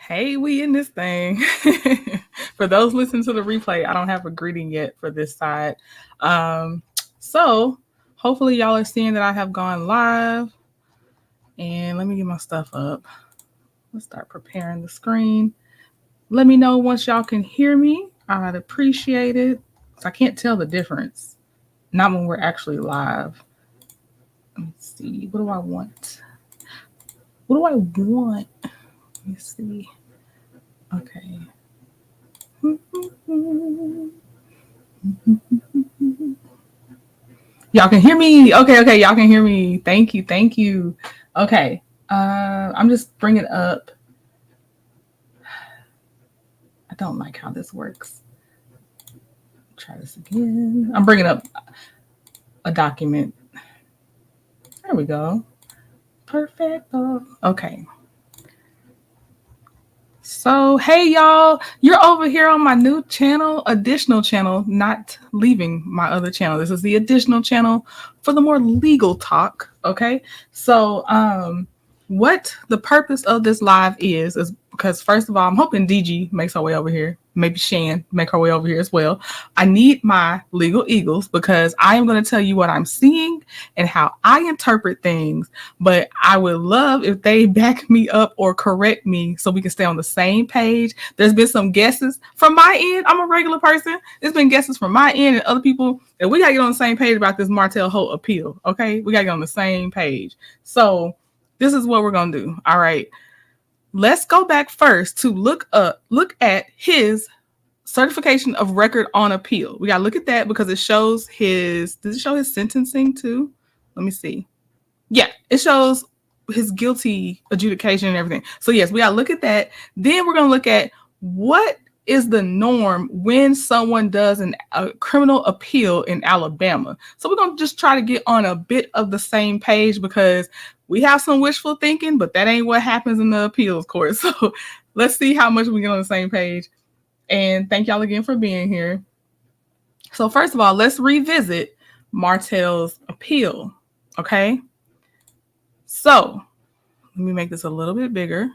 Hey, we in this thing. For those listening to the replay, I don't have a greeting yet for this side. Um, so hopefully y'all are seeing that I have gone live. And let me get my stuff up. Let's start preparing the screen. Let me know once y'all can hear me. I'd appreciate it. I can't tell the difference. Not when we're actually live. Let me see. What do I want? What do I want? Let me see. Okay. Y'all can hear me. Okay. Y'all can hear me. Thank you. Okay. I'm just bringing up. I don't like how this works. Try this again. I'm bringing up a document. There we go. Perfect. Okay. So, hey, y'all, you're over here on my new channel, additional channel, not leaving my other channel. This is the additional channel for the more legal talk. Okay. So, what the purpose of this live is because, first of all, I'm hoping DG makes her way over here. Maybe Shan make her way over here as well. I need my legal eagles because I am going to tell you what I'm seeing and how I interpret things. But I would love if they back me up or correct me so we can stay on the same page. There's been some guesses from my end. I'm a regular person. There's been guesses from my end and other people. And we got to get on the same page about this Martell Holt appeal. Okay. We got to get on the same page. So this is what we're going to do. All right. Let's go back first to look at his certification of record on appeal. We got to look at that because it shows does it show his sentencing too? Let me see. Yeah, it shows his guilty adjudication and everything. So yes, we got to look at that. Then we're going to look at what is the norm when someone does a criminal appeal in Alabama. So we're going to just try to get on a bit of the same page because we have some wishful thinking, but that ain't what happens in the appeals court. So let's see how much we get on the same page. And thank y'all again for being here. So first of all, let's revisit Martell's appeal. Okay. So let me make this a little bit bigger.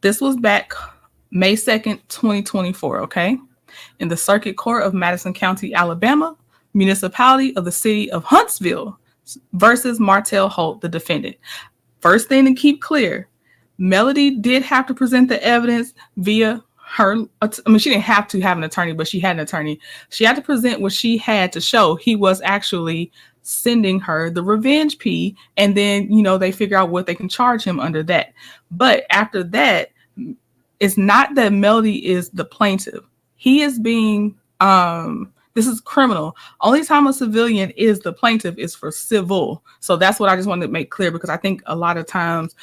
This was back May 2nd, 2024. Okay. In the Circuit Court of Madison County, Alabama, municipality of the city of Huntsville versus Martell Holt, the defendant. First thing to keep clear, Melody did have to present the evidence via her. She didn't have to have an attorney, but she had an attorney. She had to present what she had to show he was actually sending her the revenge P, and then, they figure out what they can charge him under that. But after that, it's not that Melody is the plaintiff. He is being, this is criminal. Only time a civilian is the plaintiff is for civil. So that's what I just wanted to make clear, because I think a lot of times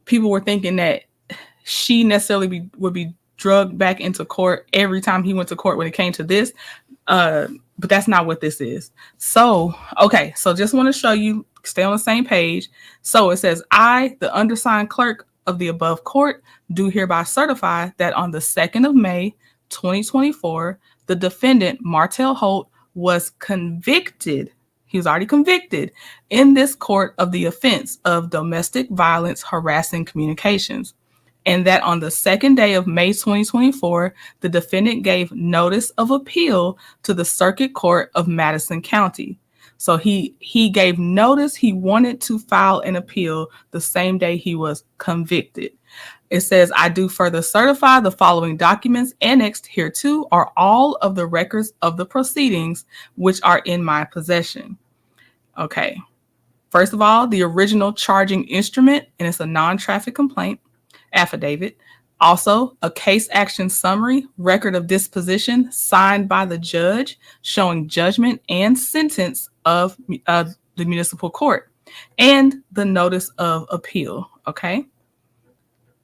people were thinking that she necessarily would be drugged back into court every time he went to court when it came to this. But that's not what this is. So, okay. So just want to show you, stay on the same page. So it says, I, the undersigned clerk of the above court, do hereby certify that on the 2nd of May, 2024, the defendant, Martell Holt, was convicted. He was already convicted in this court of the offense of domestic violence harassing communications. And that on the second day of May 2024, the defendant gave notice of appeal to the Circuit Court of Madison County. So he gave notice he wanted to file an appeal the same day he was convicted. It says, I do further certify the following documents annexed hereto are all of the records of the proceedings which are in my possession. Okay. First of all, the original charging instrument, and it's a non-traffic complaint affidavit. Also, a case action summary, record of disposition signed by the judge showing judgment and sentence of the municipal court, and the notice of appeal. Okay.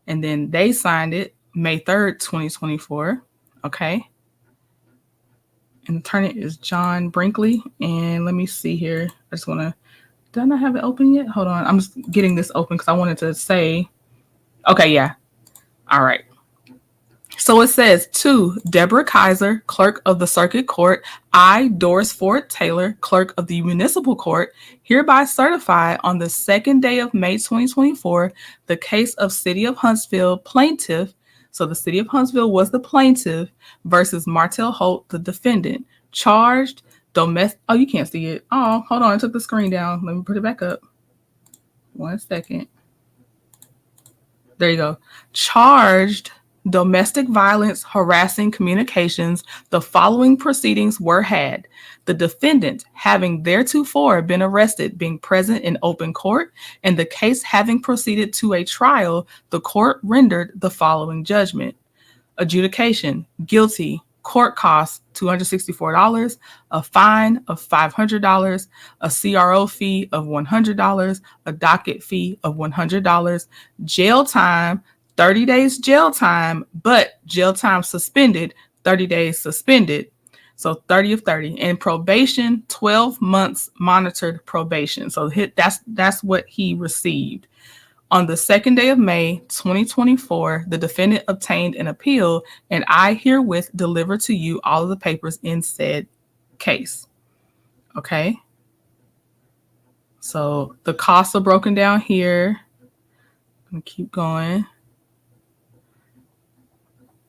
And then they signed it May 3rd, 2024. Okay. And the attorney is John Brinkley. And let me see here. I just want to, did I not have it open yet? Hold on. I'm just getting this open because I wanted to say, okay, yeah. All right. So it says to Deborah Kaiser, clerk of the circuit court, I, Doris Ford Taylor, clerk of the municipal court, hereby certify on the second day of May 2024 the case of City of Huntsville plaintiff. So the City of Huntsville was the plaintiff versus Martell Holt, the defendant, charged domestic. Oh, you can't see it. Oh, hold on. I took the screen down. Let me put it back up. 1 second. There you go. Charged domestic violence, harassing communications. The following proceedings were had. The defendant having theretofore been arrested, being present in open court, and the case having proceeded to a trial, the court rendered the following judgment. Adjudication, guilty. Court costs $264, a fine of $500, a CRO fee of $100, a docket fee of $100, jail time, 30 days jail time, but jail time suspended, 30 days suspended. So 30 of 30. And probation, 12 months monitored probation. So that's what he received. On the second day of May 2024, the defendant obtained an appeal, and I herewith deliver to you all of the papers in said case. Okay. So the costs are broken down here. I'm going to keep going.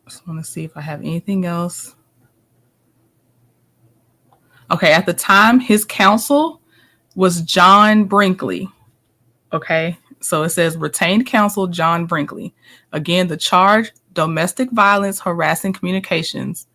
Just want to see if I have anything else. Okay. At the time, his counsel was John Brinkley. Okay. So it says retained counsel John Brinkley. Again, the charge, domestic violence, harassing communications.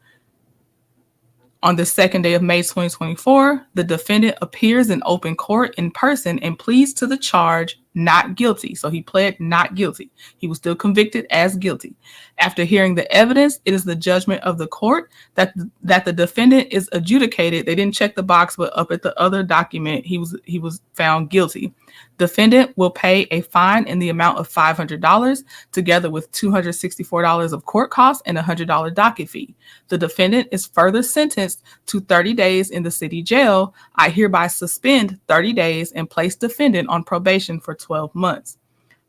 On the second day of May 2024, the defendant appears in open court in person and pleads to the charge not guilty. So he pled not guilty. He was still convicted as guilty. After hearing the evidence, it is the judgment of the court that the defendant is adjudicated. They didn't check the box, but up at the other document, he was found guilty. Defendant will pay a fine in the amount of $500, together with $264 of court costs and a $100 docket fee. The defendant is further sentenced to 30 days in the city jail. I hereby suspend 30 days and place defendant on probation for 12 months.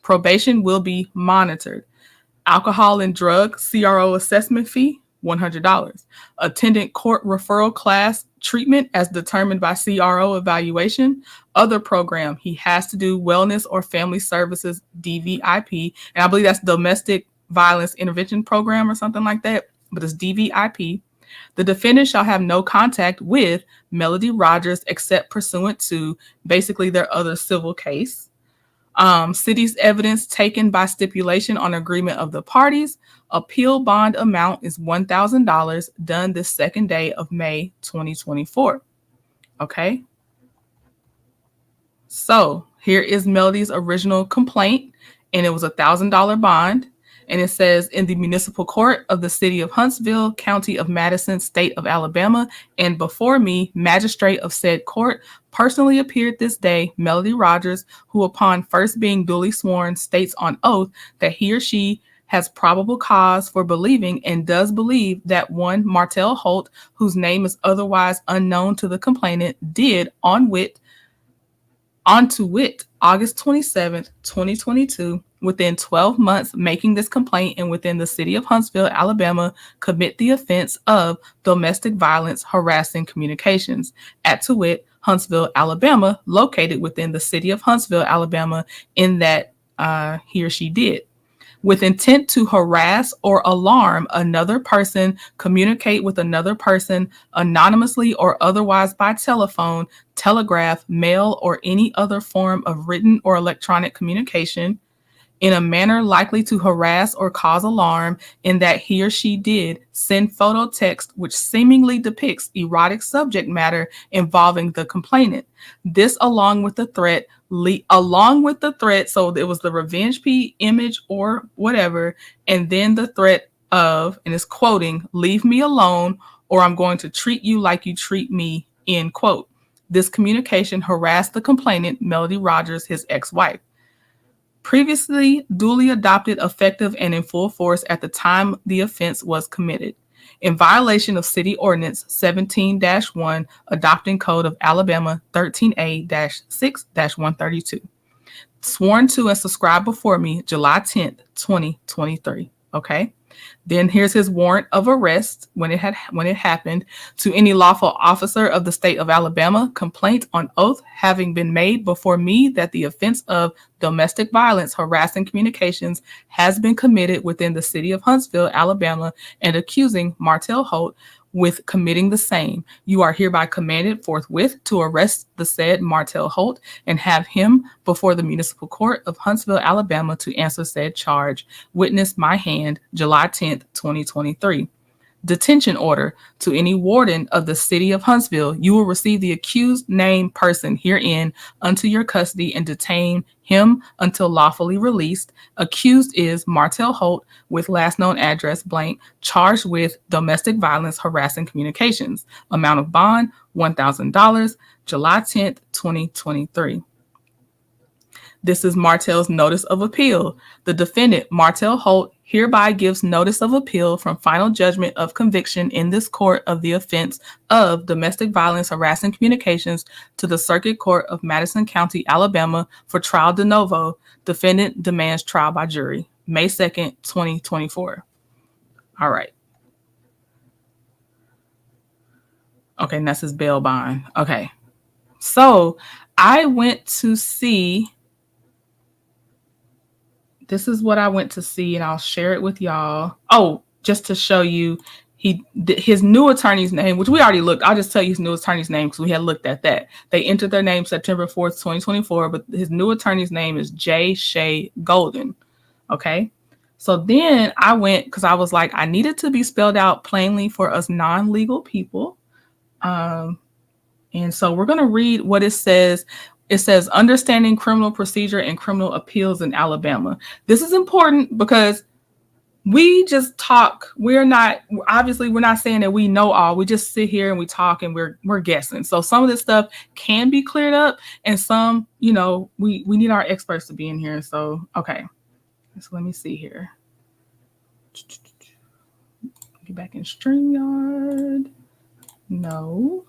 Probation will be monitored. Alcohol and drug CRO assessment fee, $100. Attendant court referral class treatment as determined by CRO evaluation. Other program, he has to do wellness or family services, DVIP. And I believe that's domestic violence intervention program or something like that, but it's DVIP. The defendant shall have no contact with Melody Rogers except pursuant to basically their other civil case. City's evidence taken by stipulation on agreement of the parties. Appeal bond amount is $1,000, done this second day of May 2024. Okay. So here is Melody's original complaint, and it was $1,000 bond. And it says, in the municipal court of the city of Huntsville, county of Madison, state of Alabama, and before me, magistrate of said court, personally appeared this day, Melody Rogers, who upon first being duly sworn, states on oath that he or she has probable cause for believing and does believe that one Martell Holt, whose name is otherwise unknown to the complainant, did on to wit, August 27th, 2022, within 12 months making this complaint and within the city of Huntsville, Alabama, commit the offense of domestic violence, harassing communications at to wit, Huntsville, Alabama, located within the city of Huntsville, Alabama, in that he or she did. With intent to harass or alarm another person, communicate with another person anonymously or otherwise by telephone, telegraph, mail, or any other form of written or electronic communication in a manner likely to harass or cause alarm, in that he or she did send photo text which seemingly depicts erotic subject matter involving the complainant. This along with the threat, so it was the revenge P image or whatever, and then the threat of, and it's quoting, leave me alone or I'm going to treat you like you treat me, end quote. This communication harassed the complainant, Melody Rogers, his ex-wife. Previously duly adopted, effective, and in full force at the time the offense was committed. In violation of City Ordinance 17-1, Adopting Code of Alabama 13A-6-132. Sworn to and subscribed before me July 10th, 2023. Okay. Then here's his warrant of arrest when it happened. To any lawful officer of the state of Alabama, complaint on oath having been made before me that the offense of domestic violence, harassing communications has been committed within the city of Huntsville, Alabama, and accusing Martell Holt with committing the same. You are hereby commanded forthwith to arrest the said Martell Holt and have him before the municipal court of Huntsville, Alabama to answer said charge. Witness my hand, July 10th, 2023. Detention order to any warden of the city of Huntsville. You will receive the accused named person herein unto your custody and detain him until lawfully released. Accused is Martell Holt with last known address blank, charged with domestic violence, harassing communications. Amount of bond, $1,000, July 10th, 2023. This is Martell's notice of appeal. The defendant, Martell Holt, hereby gives notice of appeal from final judgment of conviction in this court of the offense of domestic violence, harassing communications to the Circuit Court of Madison County, Alabama for trial de novo. Defendant demands trial by jury. May 2nd, 2024. All right. Okay, and that's his bail bond. Okay. So I went to see... This is what I went to see, and I'll share it with y'all. Oh, just to show you his new attorney's name, which we already looked. I'll just tell you his new attorney's name because we had looked at that. They entered their name September 4th, 2024, but his new attorney's name is J. Shea Golden. Okay. So then I went because I was like, I needed to be spelled out plainly for us non-legal people. And so we're going to read what it says. It says, understanding criminal procedure and criminal appeals in Alabama. This is important because we just talk. We're not saying that we know all. We just sit here and we talk and we're guessing. So some of this stuff can be cleared up, and some, we need our experts to be in here. So, okay. So let me see here. Get back in StreamYard. No.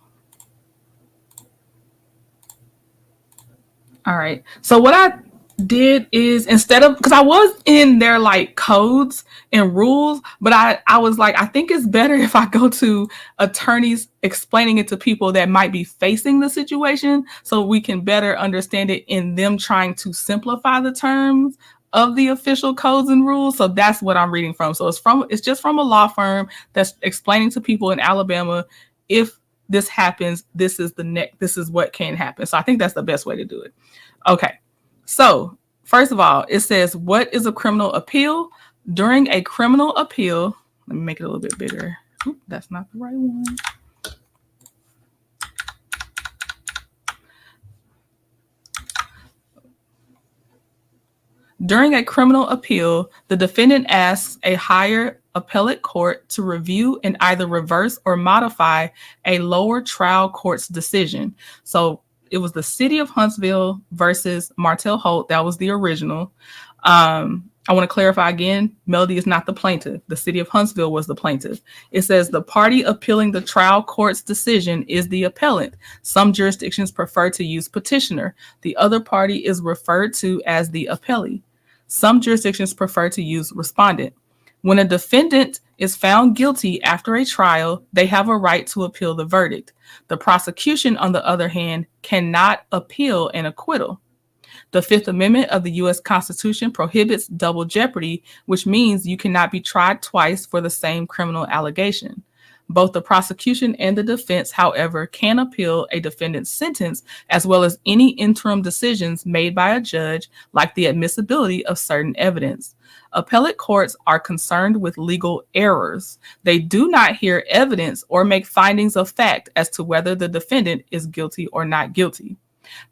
All right. So what I did is, instead of, because I was in their like codes and rules, but I was like, I think it's better if I go to attorneys explaining it to people that might be facing the situation so we can better understand it in them trying to simplify the terms of the official codes and rules. So that's what I'm reading from. So it's just from a law firm that's explaining to people in Alabama, if this happens, this is what can happen. So I think that's the best way to do it. Okay. So first of all, it says, what is a criminal appeal? During a criminal appeal, let me make it a little bit bigger. Oop, that's not the right one. During a criminal appeal, the defendant asks a higher appellate court to review and either reverse or modify a lower trial court's decision. So it was the city of Huntsville versus Martell Holt. That was the original. I want to clarify again, Melody is not the plaintiff. The city of Huntsville was the plaintiff. It says the party appealing the trial court's decision is the appellant. Some jurisdictions prefer to use petitioner. The other party is referred to as the appellee. Some jurisdictions prefer to use respondent. When a defendant is found guilty after a trial, they have a right to appeal the verdict. The prosecution, on the other hand, cannot appeal an acquittal. The Fifth Amendment of the U.S. Constitution prohibits double jeopardy, which means you cannot be tried twice for the same criminal allegation. Both the prosecution and the defense, however, can appeal a defendant's sentence, as well as any interim decisions made by a judge, like the admissibility of certain evidence. Appellate courts are concerned with legal errors. They do not hear evidence or make findings of fact as to whether the defendant is guilty or not guilty.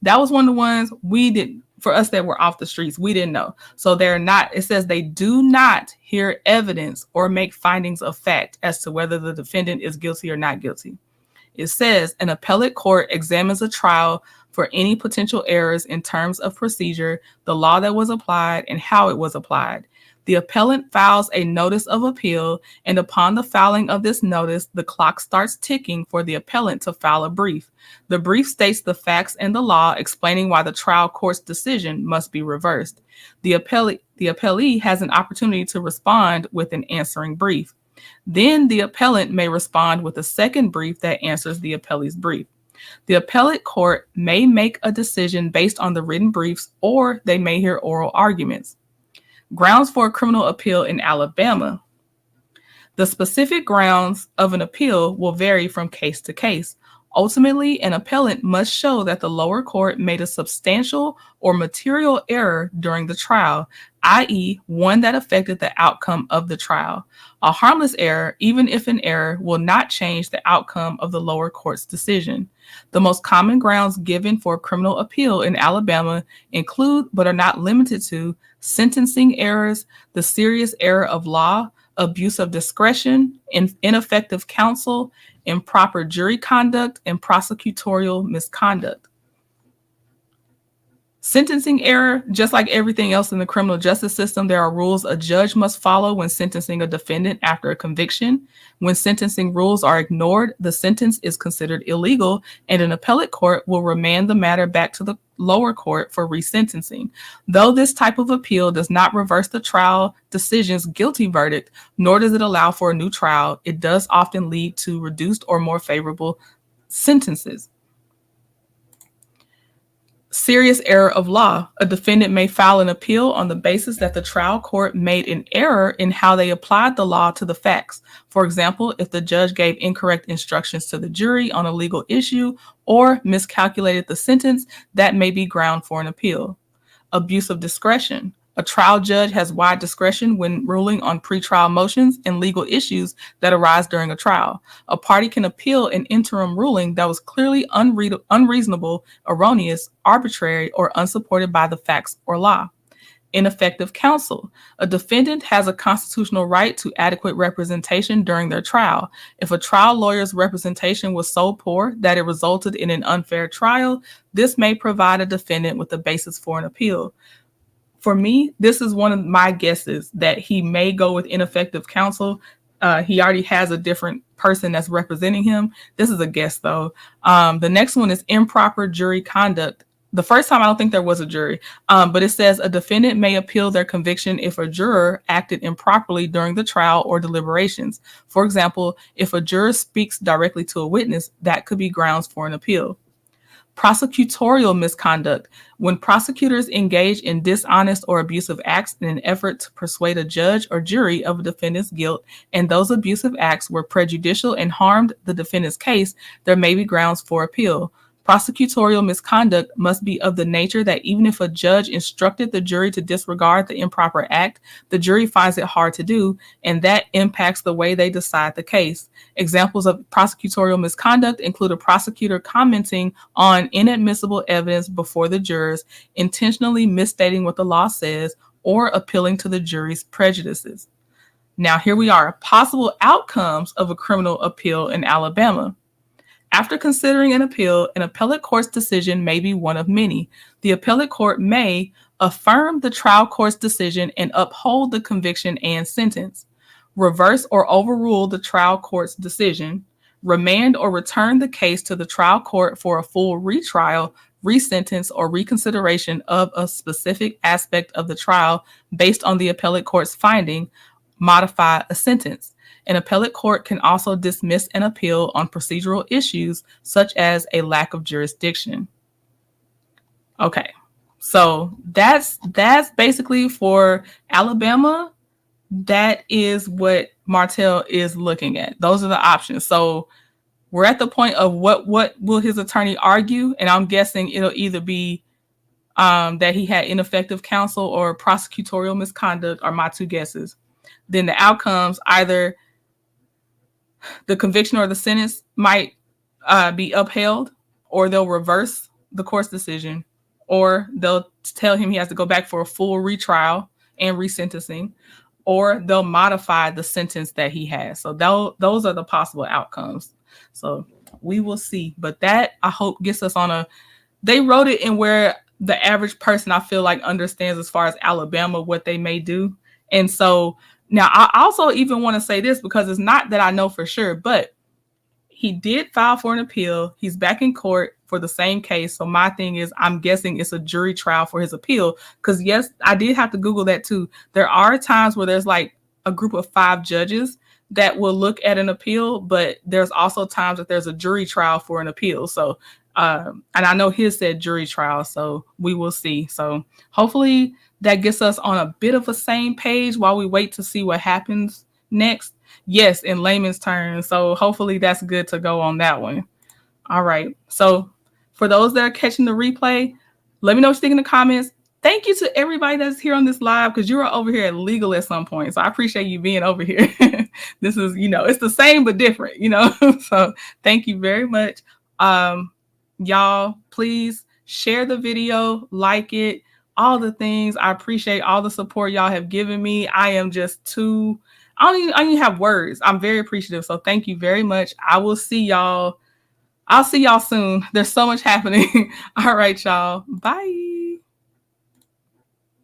That was one of the ones we didn't, for us that were off the streets, we didn't know. So it says they do not hear evidence or make findings of fact as to whether the defendant is guilty or not guilty. It says an appellate court examines a trial for any potential errors in terms of procedure, the law that was applied, and how it was applied. The appellant files a notice of appeal, and upon the filing of this notice, the clock starts ticking for the appellant to file a brief. The brief states the facts and the law, explaining why the trial court's decision must be reversed. The the appellee has an opportunity to respond with an answering brief. Then the appellant may respond with a second brief that answers the appellee's brief. The appellate court may make a decision based on the written briefs, or they may hear oral arguments. Grounds for a criminal appeal in Alabama. The specific grounds of an appeal will vary from case to case. Ultimately, an appellant must show that the lower court made a substantial or material error during the trial, i.e., one that affected the outcome of the trial. A harmless error, even if an error, will not change the outcome of the lower court's decision. The most common grounds given for a criminal appeal in Alabama include, but are not limited to, sentencing errors, the serious error of law, abuse of discretion, ineffective counsel, improper jury conduct, and prosecutorial misconduct. Sentencing error, just like everything else in the criminal justice system, there are rules a judge must follow when sentencing a defendant after a conviction. When sentencing rules are ignored, the sentence is considered illegal, and an appellate court will remand the matter back to the lower court for resentencing. Though this type of appeal does not reverse the trial decision's guilty verdict, nor does it allow for a new trial, it does often lead to reduced or more favorable sentences. Serious error of law. A defendant may file an appeal on the basis that the trial court made an error in how they applied the law to the facts. For example, if the judge gave incorrect instructions to the jury on a legal issue or miscalculated the sentence, that may be ground for an appeal. Abuse of discretion. A trial judge has wide discretion when ruling on pretrial motions and legal issues that arise during a trial. A party can appeal an interim ruling that was clearly unreasonable, erroneous, arbitrary, or unsupported by the facts or law. Ineffective counsel. A defendant has a constitutional right to adequate representation during their trial. If a trial lawyer's representation was so poor that it resulted in an unfair trial, this may provide a defendant with a basis for an appeal. For me, this is one of my guesses that he may go with ineffective counsel. He already has a different person that's representing him. This is a guess, though. The next one is improper jury conduct. The first time, I don't think there was a jury, but it says a defendant may appeal their conviction if a juror acted improperly during the trial or deliberations. For example, if a juror speaks directly to a witness, that could be grounds for an appeal. Prosecutorial misconduct. When prosecutors engage in dishonest or abusive acts in an effort to persuade a judge or jury of a defendant's guilt, and those abusive acts were prejudicial and harmed the defendant's case, there may be grounds for appeal. Prosecutorial misconduct must be of the nature that even if a judge instructed the jury to disregard the improper act, the jury finds it hard to do, and that impacts the way they decide the case. Examples of prosecutorial misconduct include a prosecutor commenting on inadmissible evidence before the jurors, intentionally misstating what the law says, or appealing to the jury's prejudices. Now, here we are, possible outcomes of a criminal appeal in Alabama. After considering an appeal, an appellate court's decision may be one of many. The appellate court may affirm the trial court's decision and uphold the conviction and sentence, reverse or overrule the trial court's decision, remand or return the case to the trial court for a full retrial, resentence, or reconsideration of a specific aspect of the trial based on the appellate court's finding, modify a sentence. An appellate court can also dismiss an appeal on procedural issues such as a lack of jurisdiction. Okay, so that's basically for Alabama. That is what Martell is looking at. Those are the options. So we're at the point of what will his attorney argue, and I'm guessing it'll either be that he had ineffective counsel or prosecutorial misconduct are my two guesses. Then the outcomes, either the conviction or the sentence might be upheld, or they'll reverse the court's decision, or they'll tell him he has to go back for a full retrial and resentencing, or they'll modify the sentence that he has. So those are the possible outcomes. So we will see. But that, I hope, gets us on they wrote it in where the average person, I feel like, understands as far as Alabama what they may do. And so now, I also even want to say this because it's not that I know for sure, but he did file for an appeal. He's back in court for the same case. So my thing is, I'm guessing it's a jury trial for his appeal. Because yes, I did have to Google that too. There are times where there's like a group of 5 judges that will look at an appeal, but there's also times that there's a jury trial for an appeal. So, and I know his said jury trial, so we will see. So hopefully that gets us on a bit of a same page while we wait to see what happens next. Yes, in layman's terms. So hopefully that's good to go on that one. All right. So for those that are catching the replay, let me know what you think in the comments. Thank you to everybody that's here on this live, because you are over here at legal at some point. So I appreciate you being over here. This is, it's the same but different, So thank you very much. Y'all, please share the video, like it, all the things. I appreciate all the support y'all have given me. I am just I don't even have words. I'm very appreciative. So thank you very much. I'll see y'all soon. There's so much happening. All right, y'all. Bye.